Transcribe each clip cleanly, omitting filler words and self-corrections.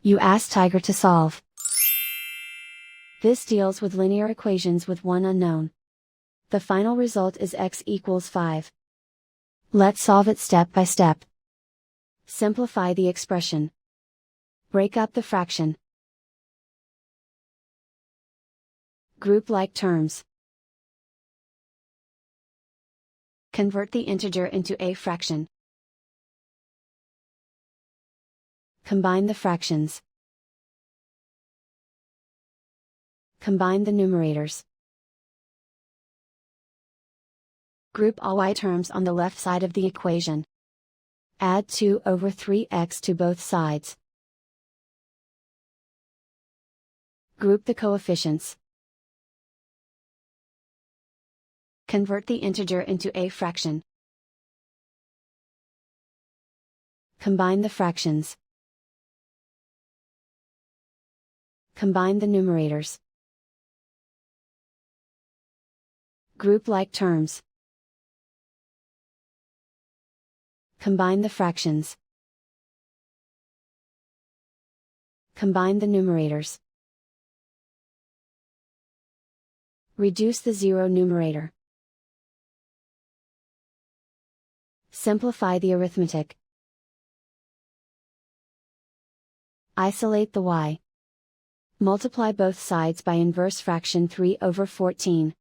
You ask Tiger to solve. This deals with linear equations with one unknown. The final result is x equals 5. Let's solve it step by step. Simplify the expression. Break up the fraction. Group like terms. Convert the integer into a fraction. Combine the fractions. Combine the numerators. Group all y terms on the left side of the equation. Add 2 over 3x to both sides. Group the coefficients. Convert the integer into a fraction. Combine the fractions. Combine the numerators. Group like terms. Combine the fractions. Combine the numerators. Reduce the zero numerator. Simplify the arithmetic. Isolate the y. Multiply both sides by inverse fraction 3 over 14.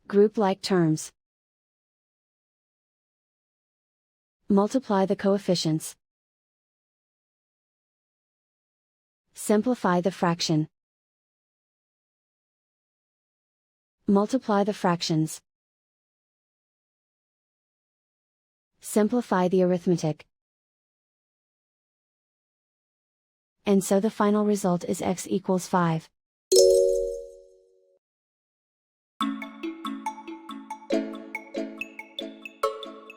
Group like terms. Multiply the coefficients. Simplify the fraction. Multiply the fractions. Simplify the arithmetic. And so the final result is x equals 5.